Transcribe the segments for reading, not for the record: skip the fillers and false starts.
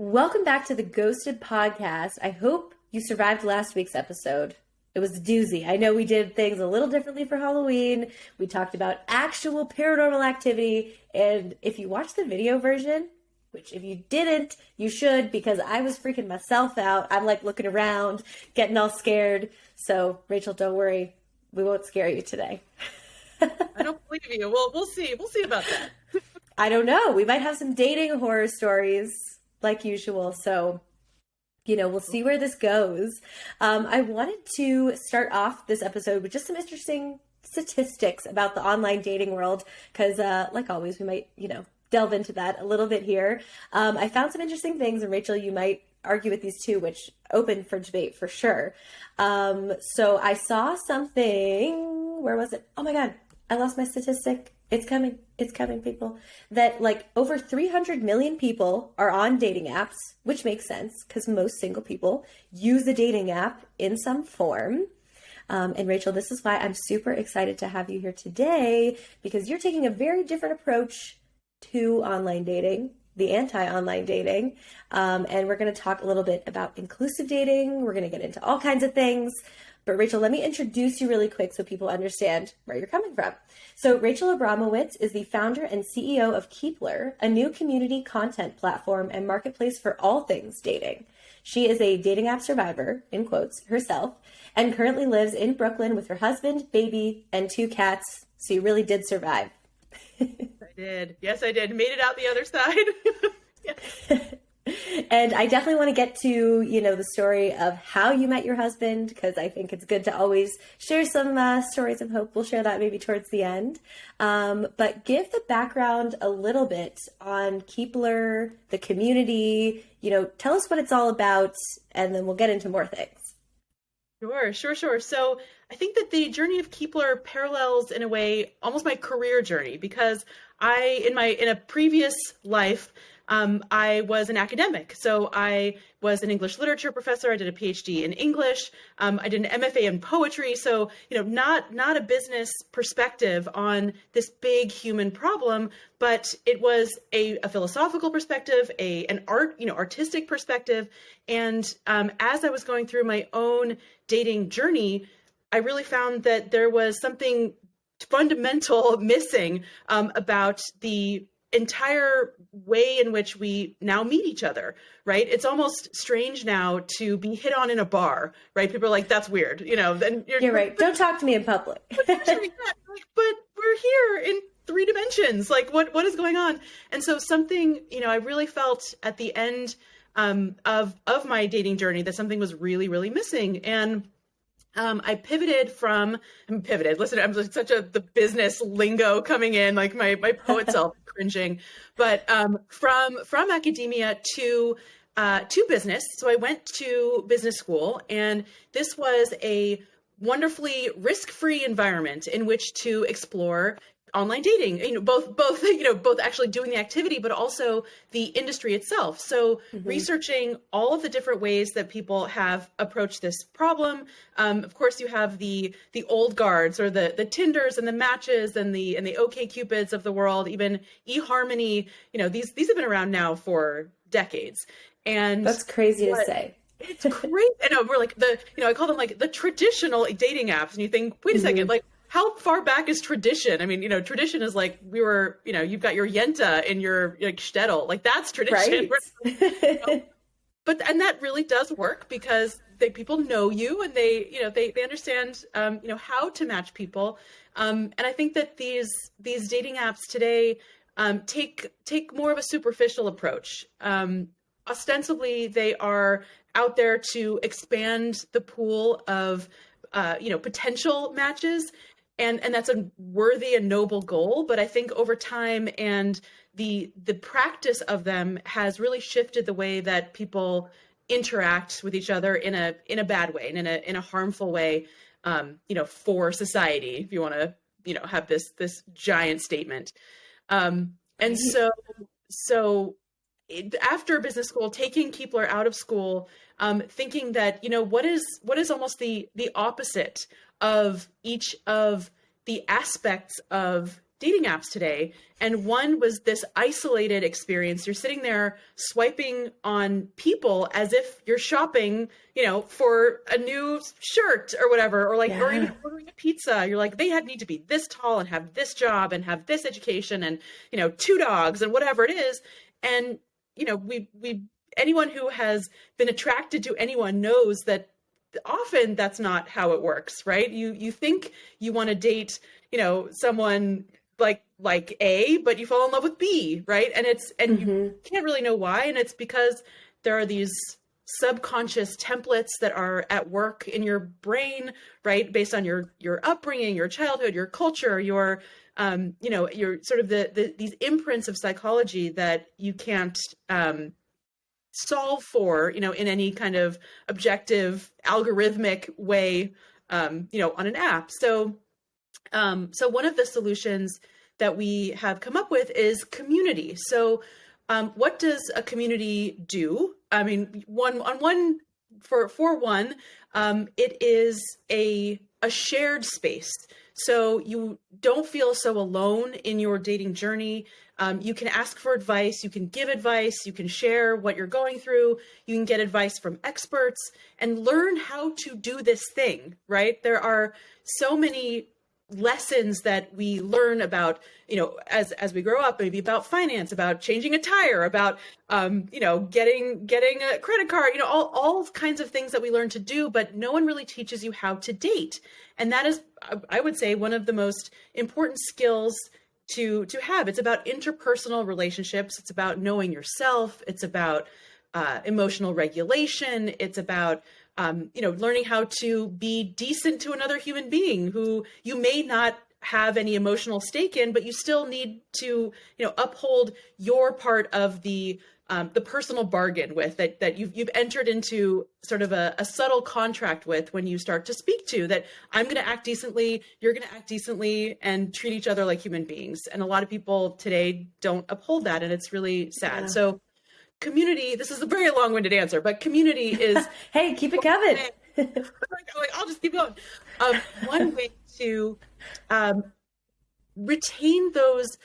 Welcome back to the Ghosted Podcast. I hope you survived last week's episode. It was a doozy. I know we did things a little differently for Halloween. We talked about actual paranormal activity. And if you watched the video version, which if you didn't, you should, because I was freaking myself out. I'm like looking around, getting all scared. So Rachel, don't worry. We won't scare you today. I don't believe you. We'll see. We'll see about that. I don't know. We might have some dating horror stories like usual. So, we'll see where this goes. I wanted to start off this episode with just some interesting statistics about the online dating world, because like always, we might, delve into that a little bit here. I found some interesting things, and Rachel, you might argue with these too, which open for debate for sure. So I saw something, where was it? Oh my God, I lost my statistic. It's coming, people. That like over 300 million people are on dating apps, which makes sense because most single people use a dating app in some form. And Rachel, this is why I'm super excited to have you here today, because you're taking a very different approach to online dating, the anti-online dating. And we're going to talk a little bit about inclusive dating. We're going to get into all kinds of things. But Rachel, let me introduce you really quick so people understand where you're coming from. So Rachel Abramowitz is the founder and CEO of Keepler, a new community content platform and marketplace for all things dating. She is a dating app survivor, in quotes, herself, and currently lives in Brooklyn with her husband, baby, and 2 cats. So you really did survive. I did. Yes, I did. Made it out the other side. Yes. And I definitely want to get to, the story of how you met your husband, because I think it's good to always share some stories of hope. We'll share that maybe towards the end. But give the background a little bit on Keepler, the community, tell us what it's all about, and then we'll get into more things. Sure. So I think that the journey of Keepler parallels in a way almost my career journey, because in a previous life, I was an academic. So I was an English literature professor. I did a PhD in English. I did an MFA in poetry. So, not a business perspective on this big human problem, but it was a philosophical perspective, an artistic perspective. And as I was going through my own dating journey, I really found that there was something fundamental missing about the entire way in which we now meet each other, right? It's almost strange now to be hit on in a bar, right? People are like, that's weird, then you're right. Don't talk to me in public. But we're here in 3 dimensions. Like what is going on? And so something, I really felt at the end of my dating journey that something was really, really missing. And I pivoted. Listen, I'm like the business lingo coming in, like my poet self cringing, but from academia to business. So I went to business school, and this was a wonderfully risk-free environment in which to explore online dating, both actually doing the activity, but also the industry itself. So researching all of the different ways that people have approached this problem. Of course, you have the old guards, or the Tinders and the Matches and the OkCupids of the world, even eHarmony. These have been around now for decades. And that's crazy to say. It's great. I know, we're like I call them like the traditional dating apps, and you think, wait a second, like, how far back is tradition? I mean, tradition is like you've got your Yenta in your shtetl, like that's tradition. Right. And that really does work, because people know you, and they understand how to match people. And I think that these dating apps today take more of a superficial approach. Ostensibly, they are out there to expand the pool of potential matches. And that's a worthy and noble goal. But I think over time and the practice of them has really shifted the way that people interact with each other in a bad way, and in a harmful way, for society, if you want to, have this giant statement. And so after business school, taking Keepler out of school, thinking that, what is almost the opposite of each of the aspects of dating apps today, and one was this isolated experience. You're sitting there swiping on people as if you're shopping, for a new shirt or whatever, or or even ordering a pizza. You're like, they need to be this tall and have this job and have this education and, 2 dogs and whatever it is. And, we anyone who has been attracted to anyone knows that often that's not how it works, right? You think you want to date, someone like A, but you fall in love with B, right? And you can't really know why. And it's because there are these subconscious templates that are at work in your brain, right? Based on your upbringing, your childhood, your culture, your sort of these imprints of psychology that you can't solve for, in any kind of objective algorithmic way, on an app. So one of the solutions that we have come up with is community. So what does a community do? I mean, it is a shared space. So you don't feel so alone in your dating journey. You can ask for advice, you can give advice, you can share what you're going through, you can get advice from experts and learn how to do this thing, right? There are so many lessons that we learn about, as we grow up, maybe about finance, about changing a tire, about, getting a credit card, all kinds of things that we learn to do, but no one really teaches you how to date. And that is, I would say, one of the most important skills to have. It's about interpersonal relationships. It's about knowing yourself. It's about emotional regulation. It's about learning how to be decent to another human being who you may not have any emotional stake in, but you still need to, uphold your part of the personal bargain with that you've entered into sort of a subtle contract with when you start to speak to that I'm going to act decently, you're going to act decently and treat each other like human beings. And a lot of people today don't uphold that. And it's really sad. Yeah. So community, this is a very long-winded answer, but community is... Hey, keep it coming. I'll just keep going. One way to retain those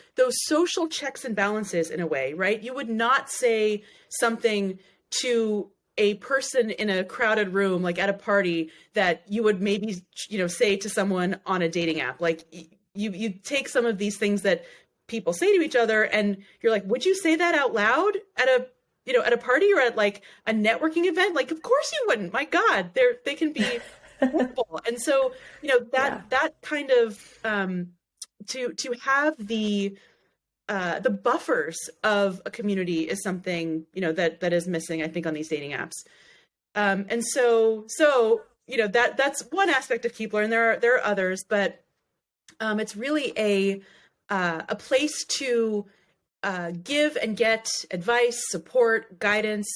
social checks and balances in a way, right? You would not say something to a person in a crowded room, like at a party, that you would maybe, say to someone on a dating app. Like you take some of these things that people say to each other and you're like, would you say that out loud at a party or at like a networking event? Like, of course you wouldn't. My God, they can be horrible. And so, that kind of, to have the buffers of a community is something, that is missing, I think, on these dating apps. And so, that's one aspect of Keepler, and there are others, but, it's really a place to, give and get advice, support, guidance,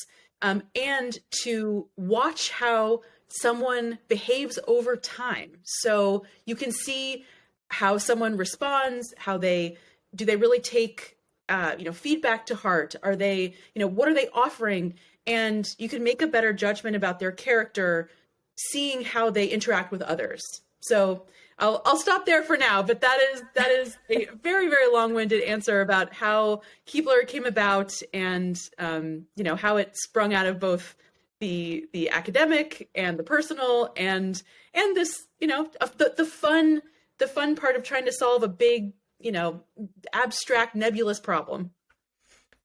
and to watch how someone behaves over time. So you can see how someone responds, do they really take, feedback to heart? Are they, what are they offering? And you can make a better judgment about their character, seeing how they interact with others. So I'll stop there for now, but that is a very, very long-winded answer about how Keepler came about and, how it sprung out of both the academic and the personal and this, the fun part of trying to solve a big, abstract, nebulous problem.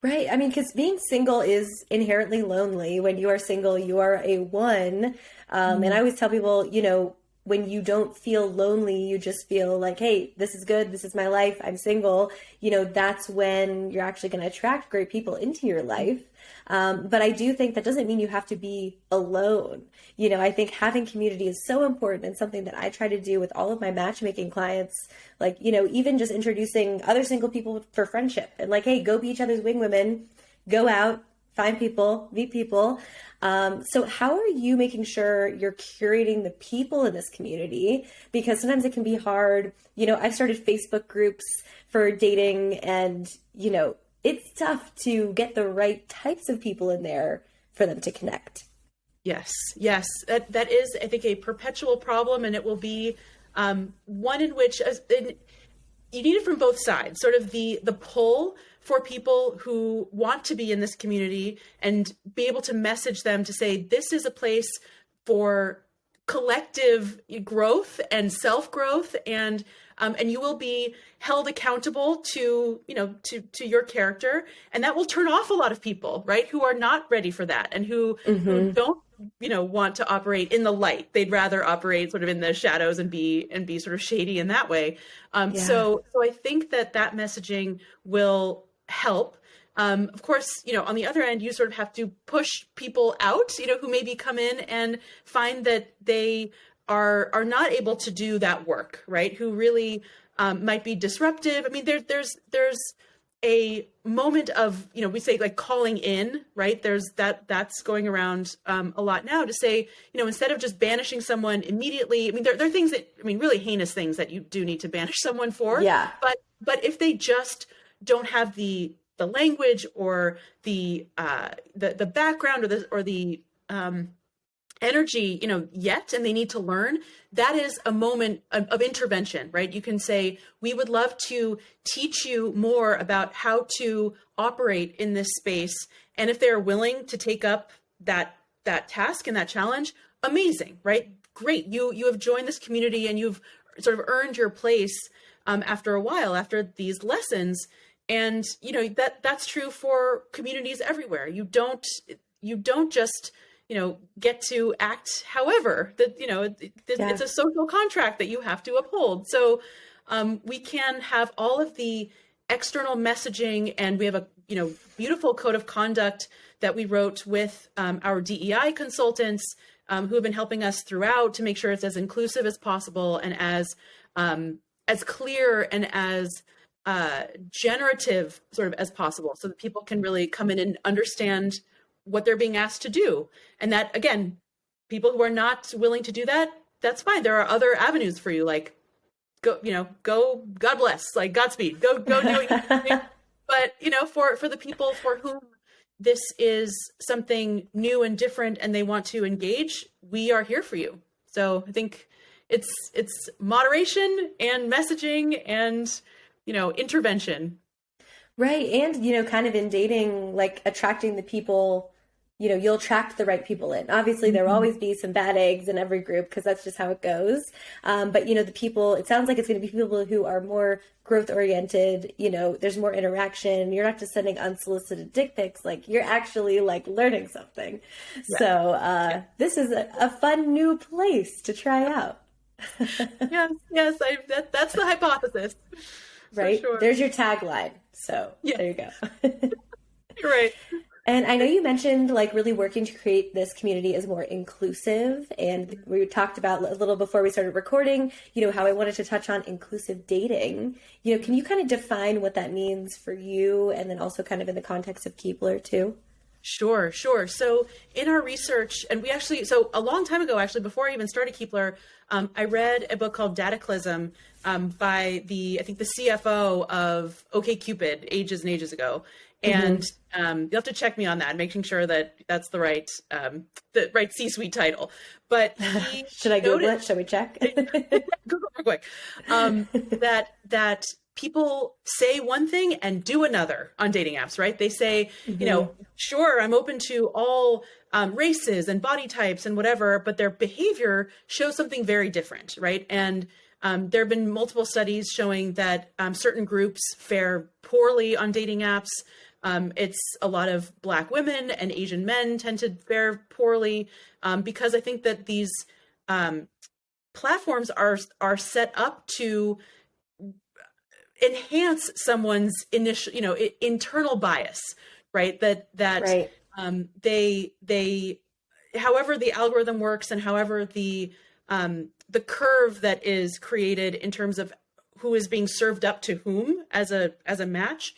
Right. I mean, because being single is inherently lonely. When you are single, you are a one. And I always tell people, when you don't feel lonely, you just feel like, hey, this is good. This is my life. I'm single. That's when you're actually going to attract great people into your life. But I do think that doesn't mean you have to be alone. I think having community is so important and something that I try to do with all of my matchmaking clients. Like, even just introducing other single people for friendship and like, hey, go be each other's wing women, go out, find people, meet people. So how are you making sure you're curating the people in this community? Because sometimes it can be hard. I've started Facebook groups for dating and, it's tough to get the right types of people in there for them to connect. Yes. That is, I think, a perpetual problem, and it will be one in which, you need it from both sides, sort of the pull for people who want to be in this community and be able to message them to say, this is a place for collective growth and self-growth, and you will be held accountable to, to your character, and that will turn off a lot of people, right, who are not ready for that, and who don't, want to operate in the light. They'd rather operate sort of in the shadows and be sort of shady in that way. So I think that messaging will help. Of course, on the other end, you sort of have to push people out, who maybe come in and find that they are not able to do that work, right? Who really might be disruptive. I mean, there's a moment of, we say like calling in, right? There's that's going around a lot now to say, instead of just banishing someone immediately, I mean, there are things that, really heinous things that you do need to banish someone for. Yeah. But if they just don't have the language or the background or the energy, yet, and they need to learn, that is a moment of intervention, right? You can say, we would love to teach you more about how to operate in this space. And if they're willing to take up that task and that challenge, amazing, right? Great. You have joined this community and you've sort of earned your place after a while, after these lessons. And, that's true for communities everywhere. You don't just, get to act however that, it's a social contract that you have to uphold. So we can have all of the external messaging, and we have a, beautiful code of conduct that we wrote with our DEI consultants who have been helping us throughout to make sure it's as inclusive as possible and as clear and as generative sort of as possible, so that people can really come in and understand what they're being asked to do. And that, again, people who are not willing to do that, that's fine. There are other avenues for you, like go, God bless, like Godspeed, go do what you do. But, for the people for whom this is something new and different and they want to engage, we are here for you. So I think it's moderation and messaging and, intervention. Right. And, kind of in dating, like attracting the people, you'll attract the right people in. Obviously, there will always be some bad eggs in every group because that's just how it goes. But, the people, it sounds like it's going to be people who are more growth oriented. There's more interaction. You're not just sending unsolicited dick pics. Like, you're actually like learning something. Right. So this is a fun new place to try out. Yes. That's the hypothesis. Right. Sure. There's your tagline. So There you go. You're right. And I know you mentioned like really working to create this community as more inclusive. And we talked about a little before we started recording, how I wanted to touch on inclusive dating. Can you kind of define what that means for you, and then also kind of in the context of Keepler too? Sure. So in our research, and so a long time ago, actually, before I even started Keepler, I read a book called Dataclysm by I think the CFO of OkCupid ages and ages ago. And you'll have to check me on that, making sure that that's the right C-suite title. But should I Google it? Should we check? Google real quick. That people say one thing and do another on dating apps, right? They say, sure, I'm open to all races and body types and whatever, but their behavior shows something very different, right? And there have been multiple studies showing that certain groups fare poorly on dating apps. It's a lot of Black women and Asian men tend to fare poorly because I think that these platforms are set up to enhance someone's initial, internal bias, right? That right. They, however the algorithm works and however the curve that is created in terms of who is being served up to whom as a match,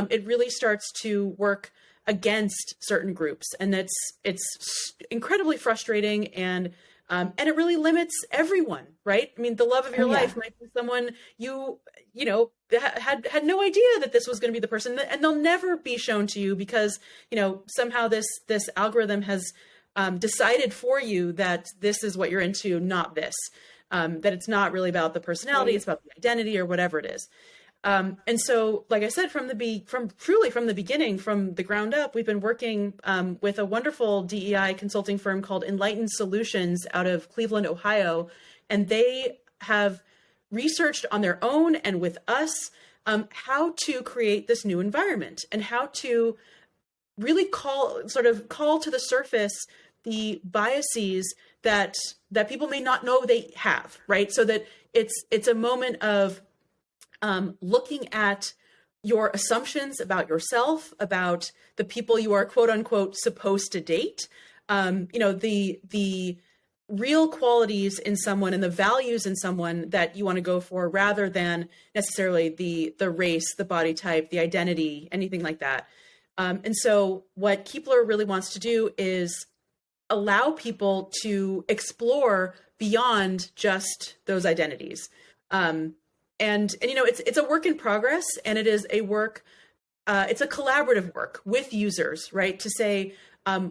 it really starts to work against certain groups, and it's incredibly frustrating, and it really limits everyone, right? I mean, the love of your life might be someone you had no idea that this was going to be the person, and they'll never be shown to you because somehow this algorithm has decided for you that this is what you're into, not this. That it's not really about the personality, it's about the identity or whatever it is. And so, like I said, from the beginning, from the ground up, we've been working with a wonderful DEI consulting firm called Enlightened Solutions out of Cleveland, Ohio. And they have researched on their own and with us how to create this new environment and how to really call to the surface the biases that people may not know they have, right? So that it's a moment of looking at your assumptions about yourself, about the people you are quote unquote supposed to date, the real qualities in someone and the values in someone that you want to go for, rather than necessarily the race, the body type, the identity, anything like that. And so what Keepler really wants to do is allow people to explore beyond just those identities. And it's a work in progress, and it is a work, it's a collaborative work with users, right? To say,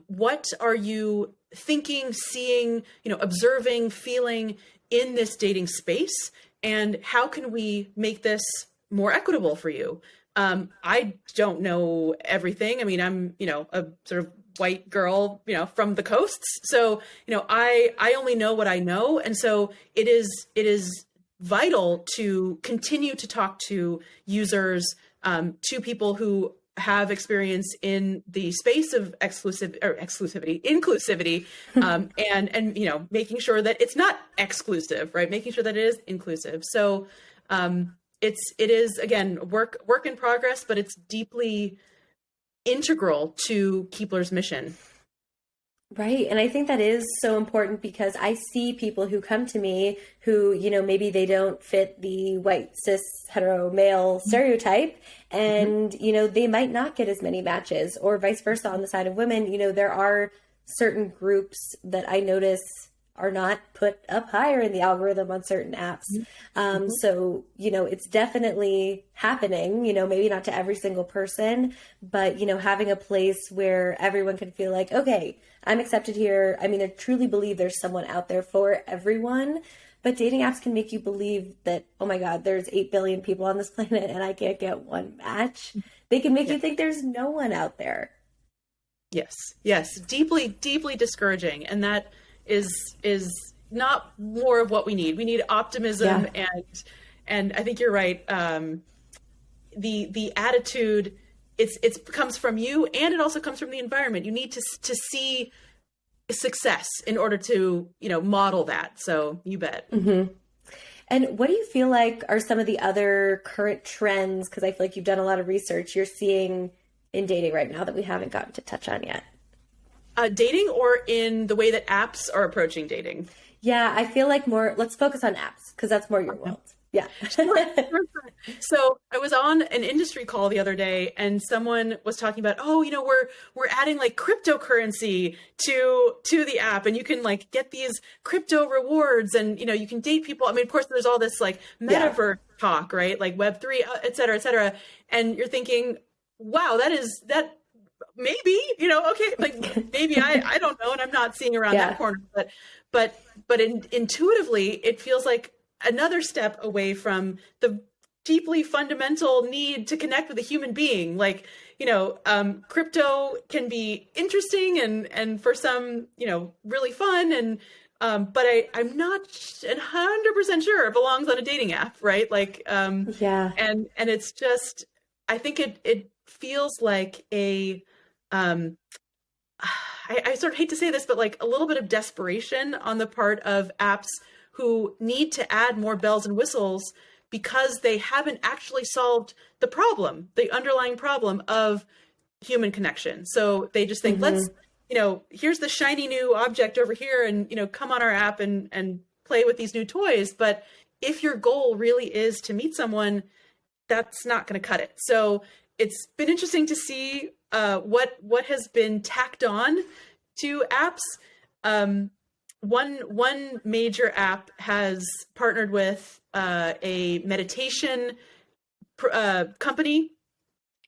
what are you thinking, seeing, observing, feeling in this dating space, and how can we make this more equitable for you? I don't know everything. I mean, I'm, a sort of white girl, from the coasts. So, I only know what I know. And so it is vital to continue to talk to users, to people who have experience in the space of inclusivity, and making sure that it's not exclusive, right? Making sure that it is inclusive. So it is again work in progress, but it's deeply integral to Keepler's mission. Right. And I think that is so important, because I see people who come to me who, maybe they don't fit the white, cis, hetero male stereotype, and, they might not get as many matches, or vice versa on the side of women. There are certain groups that I notice are not put up higher in the algorithm on certain apps. So, it's definitely happening, maybe not to every single person, but, having a place where everyone can feel like, okay, I'm accepted here. I mean, I truly believe there's someone out there for everyone, but dating apps can make you believe that, oh my God, there's 8 billion people on this planet and I can't get one match. They can make you think there's no one out there. Yes. Deeply, deeply discouraging. And that is not more of what we need. We need optimism, and I think you're right. The attitude, it comes from you, and it also comes from the environment. You need to see success in order to model that. So you bet. Mm-hmm. And what do you feel like are some of the other current trends? Because I feel like you've done a lot of research you're seeing in dating right now that we haven't gotten to touch on yet. Dating, or in the way that apps are approaching dating? Yeah, I feel like let's focus on apps, because that's more your world. Yeah. So I was on an industry call the other day, and someone was talking about, we're adding like cryptocurrency to the app, and you can like get these crypto rewards, and you can date people. I mean, of course, there's all this like metaverse talk, right? Like Web3, et cetera, et cetera. And you're thinking, wow, that maybe, okay, like maybe I don't know, and I'm not seeing around that corner, but intuitively it feels like another step away from the deeply fundamental need to connect with a human being. Like, crypto can be interesting and for some, really fun, and but I'm not 100% sure it belongs on a dating app, right? Like, and it's just, I think it feels like I sort of hate to say this, but like a little bit of desperation on the part of apps who need to add more bells and whistles, because they haven't actually solved the problem, the underlying problem of human connection. So they just think, let's, here's the shiny new object over here, and, come on our app and play with these new toys. But if your goal really is to meet someone, that's not going to cut it. So it's been interesting to see what has been tacked on to apps. One major app has partnered with a meditation company,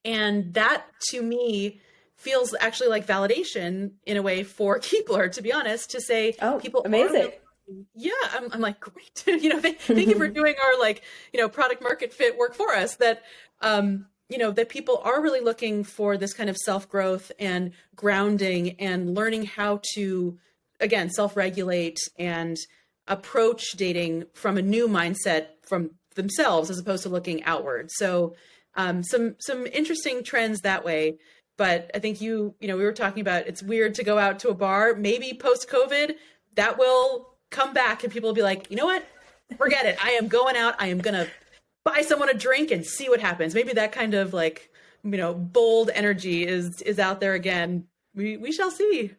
and that to me feels actually like validation in a way for Keepler, to be honest, to say, people amazing. Yeah, I'm like, great. Thank you for doing our like, product market fit work for us. That that people are really looking for this kind of self-growth and grounding and learning how to, again, self-regulate and approach dating from a new mindset from themselves as opposed to looking outward. So some interesting trends that way. But I think we were talking about it's weird to go out to a bar. Maybe post-COVID, that will come back and people will be like, you know what? Forget it. I am going out. I am going to buy someone a drink and see what happens. Maybe that kind of like, bold energy is out there again. We shall see.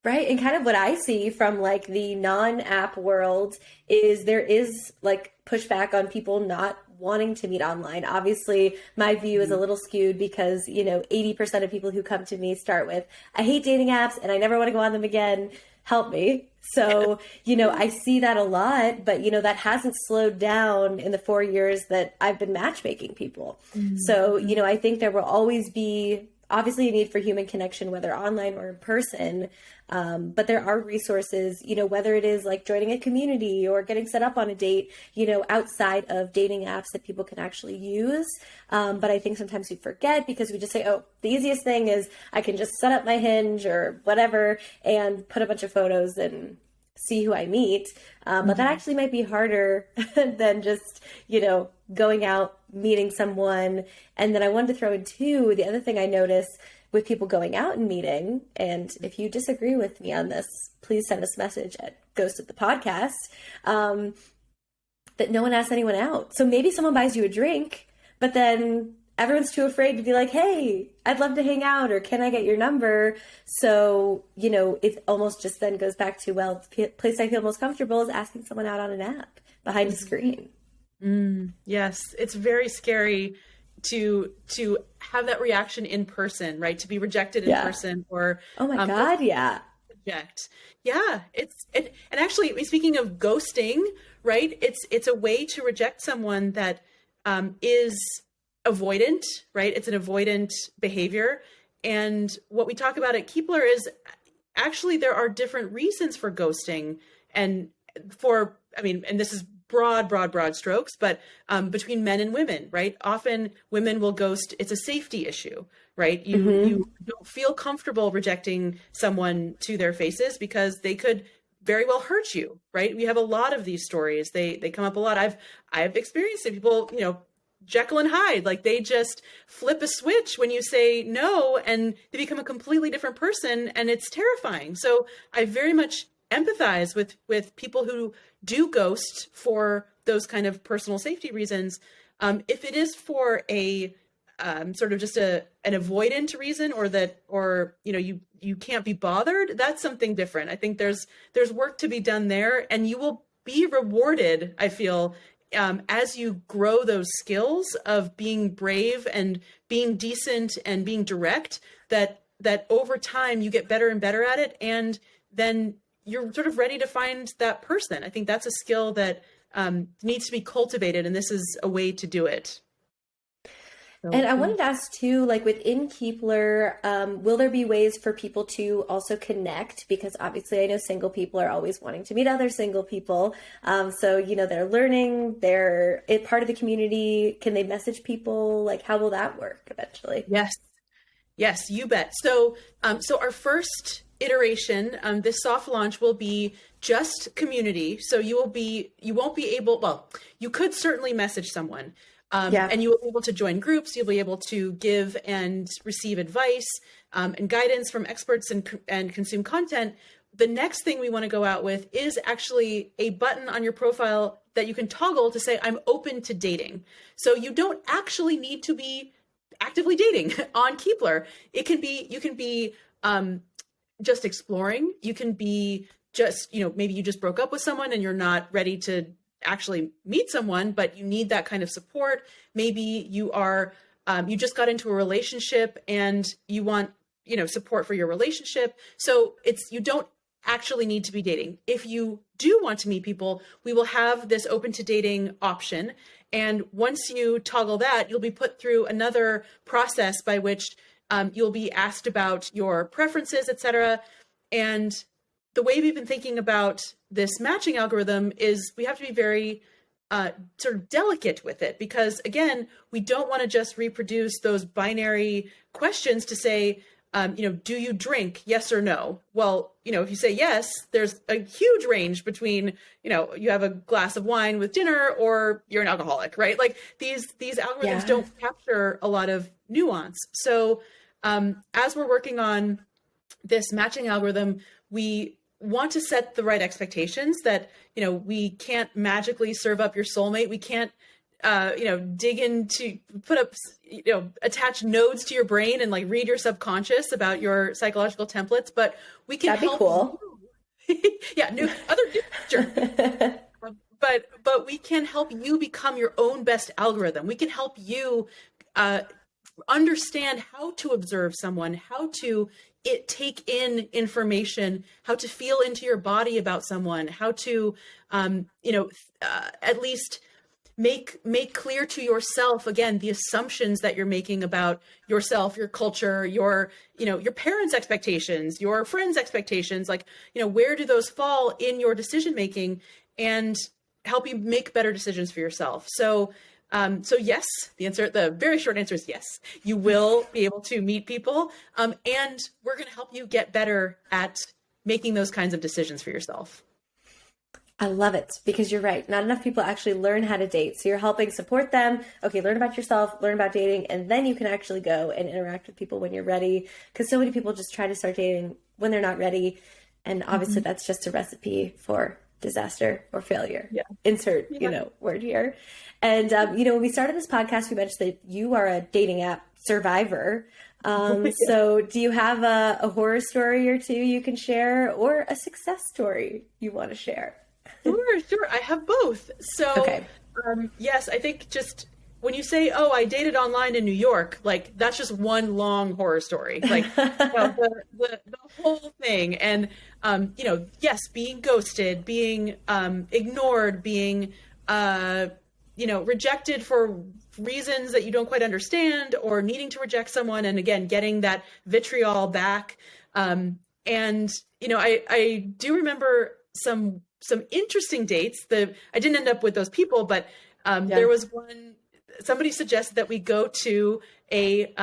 Right. And kind of what I see from like the non-app world is there is like pushback on people not wanting to meet online. Obviously, my view is a little skewed because, 80% of people who come to me start with, I hate dating apps and I never want to go on them again. Help me. So, I see that a lot, but, that hasn't slowed down in the 4 years that I've been matchmaking people. Mm-hmm. So, I think there will always be obviously a need for human connection, whether online or in person. But there are resources, whether it is like joining a community or getting set up on a date, outside of dating apps that people can actually use. But I think sometimes we forget because we just say, oh, the easiest thing is I can just set up my Hinge or whatever and put a bunch of photos and see who I meet. But that actually might be harder than just, going out, meeting someone. And then I wanted to throw in too, the other thing I noticed with people going out and meeting, and if you disagree with me on this, please send us a message at Ghost of the Podcast, that no one asks anyone out. So maybe someone buys you a drink, but then everyone's too afraid to be like, hey, I'd love to hang out, or can I get your number? So, it almost just then goes back to, well, the place I feel most comfortable is asking someone out on an app behind a screen. Yes, it's very scary to have that reaction in person, right? To be rejected in person, or oh my God, reject. Yeah, and actually, speaking of ghosting, right? It's a way to reject someone that is avoidant, right? It's an avoidant behavior. And what we talk about at Keepler is actually there are different reasons for ghosting, and this is broad strokes, but between men and women, right? Often women will ghost. It's a safety issue, right? You don't feel comfortable rejecting someone to their faces because they could very well hurt you, right? We have a lot of these stories. They come up a lot. I've experienced it. People, Jekyll and Hyde, like they just flip a switch when you say no and they become a completely different person, and it's terrifying. So I very much empathize with people who do ghost for those kind of personal safety reasons. If it is for a sort of just an avoidant reason, or you can't be bothered, that's something different. I think there's work to be done there, and you will be rewarded, I feel, as you grow those skills of being brave and being decent and being direct, that over time you get better and better at it, and then you're sort of ready to find that person. I think that's a skill that needs to be cultivated, and this is a way to do it. So, and I wanted to ask too, like within Keepler, will there be ways for people to also connect? Because obviously I know single people are always wanting to meet other single people. So, they're learning, they're part of the community. Can they message people? Like, how will that work eventually? Yes, you bet. So our first iteration, this soft launch will be just community. So you won't be able, well, you could certainly message someone. And you will be able to join groups. You'll be able to give and receive advice and guidance from experts and consume content. The next thing we want to go out with is actually a button on your profile that you can toggle to say, I'm open to dating. So you don't actually need to be actively dating on Keepler. You can be just exploring. You can be just, maybe you just broke up with someone and you're not ready to actually meet someone, but you need that kind of support. Maybe you are, you just got into a relationship and you want, support for your relationship. So you don't actually need to be dating. If you do want to meet people, we will have this open to dating option. And once you toggle that, you'll be put through another process by which you'll be asked about your preferences, etc. And the way we've been thinking about this matching algorithm is we have to be very sort of delicate with it, because again, we don't want to just reproduce those binary questions to say, do you drink? Yes or no? Well, if you say yes, there's a huge range between, you have a glass of wine with dinner or you're an alcoholic, right? Like these algorithms don't capture a lot of nuance. So as we're working on this matching algorithm, we want to set the right expectations that, we can't magically serve up your soulmate. We can't, dig into, put up, attach nodes to your brain and like read your subconscious about your psychological templates, but we can help cool. Sure. But we can help you become your own best algorithm. We can help you understand how to observe someone, how to take in information, how to feel into your body about someone, how to, at least make clear to yourself, again, the assumptions that you're making about yourself, your culture, your parents' expectations, your friends' expectations, like, where do those fall in your decision-making, and help you make better decisions for yourself. So yes, the very short answer is yes, you will be able to meet people. And we're going to help you get better at making those kinds of decisions for yourself. I love it, because you're right. Not enough people actually learn how to date. So you're helping support them. Okay, learn about yourself, learn about dating, and then you can actually go and interact with people when you're ready. Because so many people just try to start dating when they're not ready. And obviously that's just a recipe for disaster or failure. Yeah. Insert, word here. And, when we started this podcast, we mentioned that you are a dating app survivor. So do you have a horror story or two you can share, or a success story you want to share? Sure. I have both. So, okay. Yes, I think just when you say, oh, I dated online in New York, like that's just one long horror story, like the whole thing. And, yes, being ghosted, being ignored, being, rejected for reasons that you don't quite understand, or needing to reject someone. And again, getting that vitriol back. And, I do remember some interesting dates. I didn't end up with those people, but there was one, somebody suggested that we go to it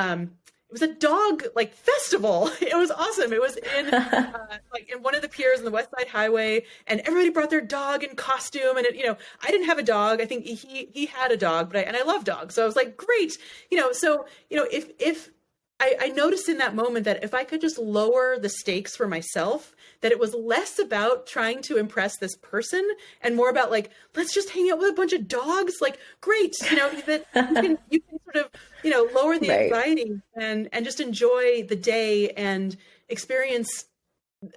was a dog like festival. It was awesome. It was in in one of the piers on the West Side Highway, and everybody brought their dog in costume. And I didn't have a dog. I think he had a dog, but I love dogs. So I was like, great. If I noticed in that moment that if I could just lower the stakes for myself, that it was less about trying to impress this person and more about like, let's just hang out with a bunch of dogs. Like, great. That you can sort of, lower the anxiety and just enjoy the day and experience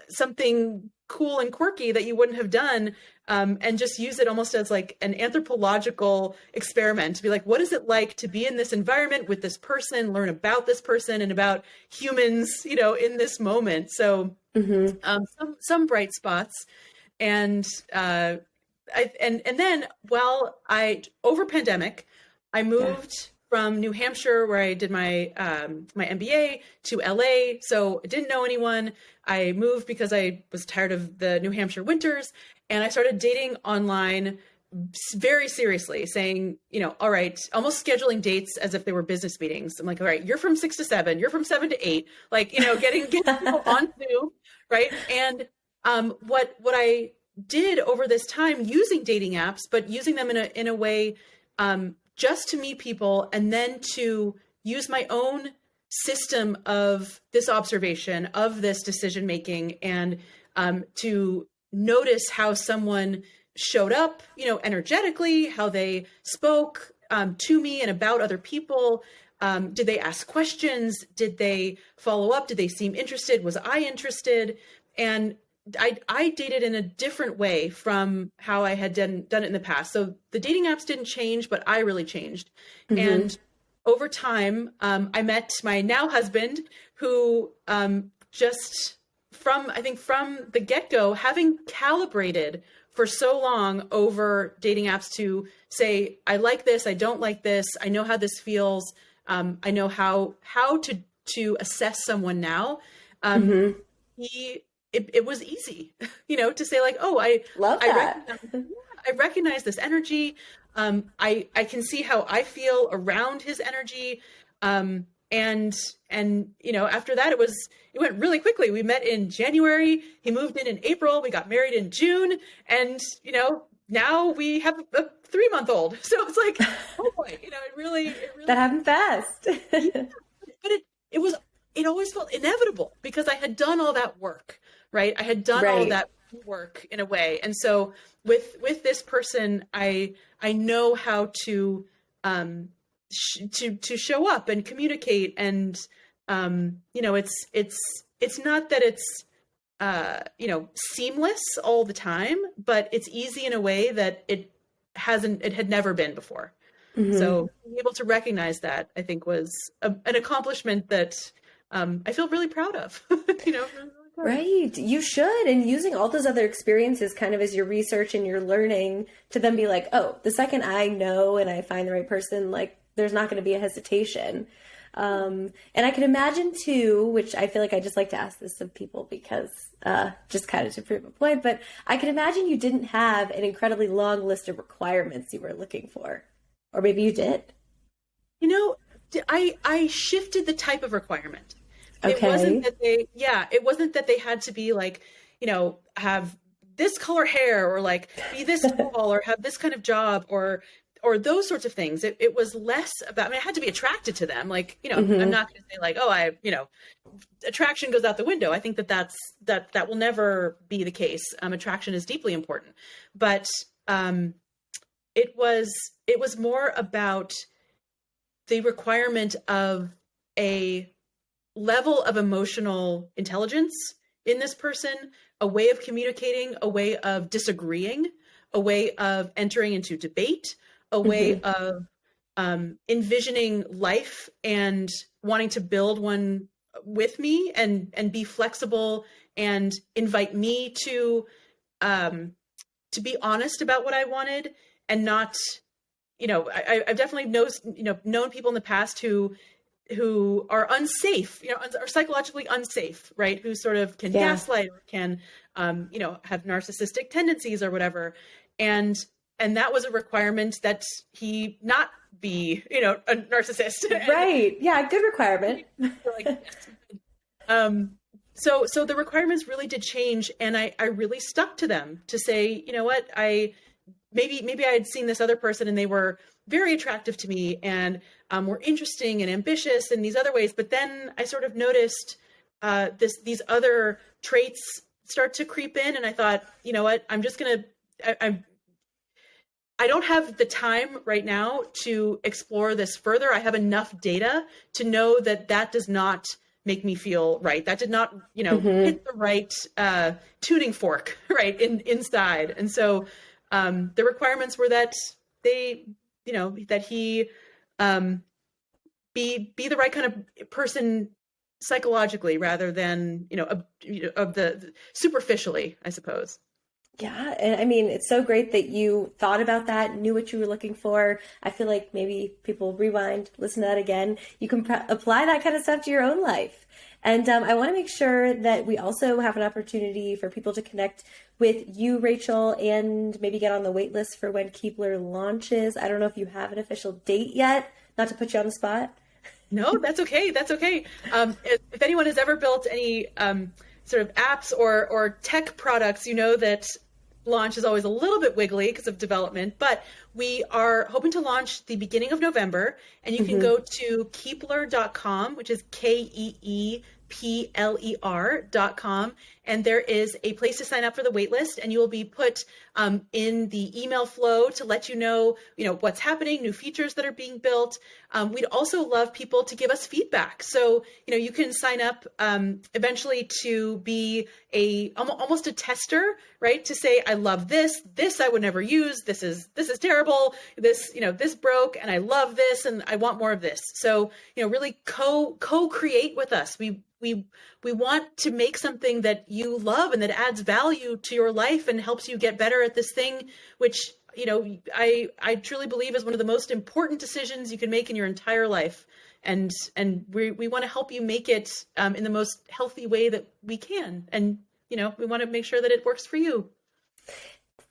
something cool and quirky that you wouldn't have done. And just use it almost as like an anthropological experiment to be like, what is it like to be in this environment with this person, learn about this person and about humans, in this moment. So some bright spots. And then over pandemic, I moved from New Hampshire, where I did my my MBA, to LA. So I didn't know anyone. I moved because I was tired of the New Hampshire winters, and I started dating online very seriously, saying, all right, almost scheduling dates as if they were business meetings. I'm like, all right, you're from 6 to 7, you're from 7 to 8, like, getting people on Zoom, right? And what I did over this time using dating apps, but using them in a way just to meet people, and then to use my own system of this observation, of this decision making, and to notice how someone showed up, energetically, how they spoke to me and about other people. Did they ask questions? Did they follow up? Did they seem interested? Was I interested? And I dated in a different way from how I had done it in the past. So the dating apps didn't change, but I really changed. And over time, I met my now husband, who just from the get-go, having calibrated for so long over dating apps to say, I like this, I don't like this, I know how this feels, I know how to assess someone now. He it was easy, to say like, oh, Love that. I recognize this energy. I can see how I feel around his energy. And after that, it went really quickly. We met in January. He moved in April. We got married in June. And, now we have a 3-month-old. So it's like, oh boy, it really That happened fast. yeah. But it always felt inevitable because I had done all that work, right? I had done all that work in a way. And so with this person, I know how to show up and communicate. And it's not that it's seamless all the time, but it's easy in a way that it had never been before. Mm-hmm. So being able to recognize that, I think, was an accomplishment that I feel really proud of. Right. You should. And using all those other experiences kind of as your research and your learning to then be like, oh, the second I know and I find the right person, like there's not going to be a hesitation. And I can imagine too, which I feel like I just like to ask this of people because just kind of to prove a point, but I can imagine you didn't have an incredibly long list of requirements you were looking for. Or maybe you did. I shifted the type of requirement. Okay. It wasn't that they had to be like, have this color hair or like be this tall or have this kind of job or those sorts of things. It was less about, I had to be attracted to them. Like, mm-hmm. I'm not going to say like, oh, attraction goes out the window. I think that will never be the case. Attraction is deeply important, but it was more about the requirement of a level of emotional intelligence in this person, a way of communicating, a way of disagreeing, a way of entering into debate, a way mm-hmm. of envisioning life and wanting to build one with me and be flexible and invite me to be honest about what I wanted and not, I've definitely known people in the past who are unsafe, are psychologically unsafe, right? Who sort of can gaslight or can, have narcissistic tendencies or whatever. And that was a requirement that he not be, a narcissist. Right. Yeah. Good requirement. So the requirements really did change. And I really stuck to them to say, you know what, maybe I had seen this other person and they were very attractive to me and were interesting and ambitious in these other ways. But then I sort of noticed these other traits start to creep in. And I thought, you know what, I don't have the time right now to explore this further. I have enough data to know that does not make me feel right. That did not, mm-hmm. hit the right tuning fork, right, inside. And so the requirements were that that he be the right kind of person psychologically rather than, of the superficially, I suppose. Yeah. And I mean, it's so great that you thought about that, knew what you were looking for. I feel like maybe people rewind, listen to that again. You can apply that kind of stuff to your own life. And I want to make sure that we also have an opportunity for people to connect with you, Rachel, and maybe get on the wait list for when Keepler launches. I don't know if you have an official date yet, not to put you on the spot. No, that's okay. That's okay. If anyone has ever built any sort of apps or tech products, that launch is always a little bit wiggly because of development, but we are hoping to launch the beginning of November, and you can go to Keepler.com, which is KEEPLER.com, and there is a place to sign up for the waitlist, and you will be put in the email flow to let you know, what's happening, new features that are being built. We'd also love people to give us feedback. So, you can sign up eventually to be almost a tester, right? To say, I love this I would never use, this is terrible, this broke, and I love this, and I want more of this. So, really co-create with us. We want to make something that you love and that adds value to your life and helps you get better at this thing, which, I truly believe is one of the most important decisions you can make in your entire life. And we want to help you make it in the most healthy way that we can. And we want to make sure that it works for you.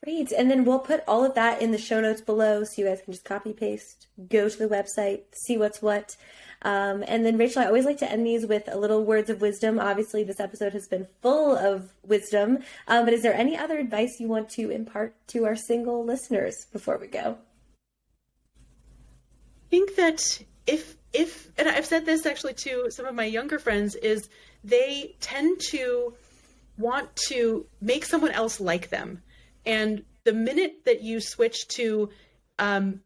Great. And then we'll put all of that in the show notes below so you guys can just copy paste, go to the website, see what's what. And then, Rachel, I always like to end these with a little words of wisdom. Obviously, this episode has been full of wisdom. But is there any other advice you want to impart to our single listeners before we go? I think that if and I've said this actually to some of my younger friends, is they tend to want to make someone else like them. And the minute that you switch to, do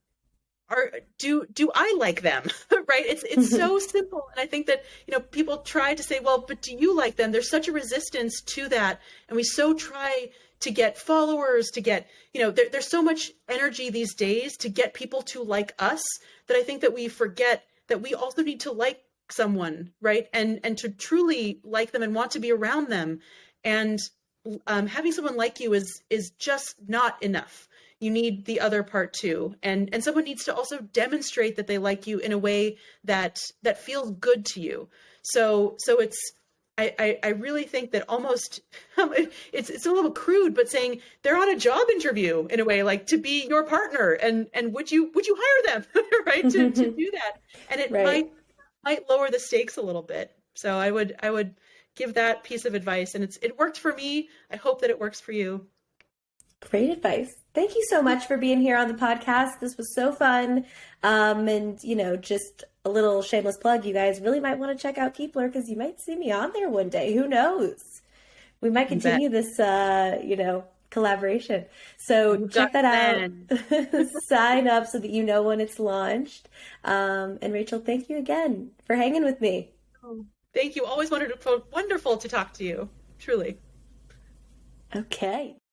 I like them? Right? It's so simple. And I think that, people try to say, well, but do you like them? There's such a resistance to that. And we so try to get followers, to get, there's so much energy these days to get people to like us, that I think that we forget that we also need to like someone, right? And to truly like them and want to be around them. And having someone like you is just not enough. You need the other part too. And someone needs to also demonstrate that they like you in a way that feels good to you. So I really think that almost it's a little crude, but saying they're on a job interview in a way, like to be your partner, and would you hire them, right? To do that. And it might lower the stakes a little bit. So I would give that piece of advice, and it worked for me. I hope that it works for you. Great advice. Thank you so much for being here on the podcast. This was so fun. And, just a little shameless plug, you guys really might want to check out Keepler, because you might see me on there one day. Who knows? We might continue this, collaboration. So check that out. Sign up so that you know when it's launched. And Rachel, thank you again for hanging with me. Oh, thank you. Always wonderful to talk to you. Truly. Okay.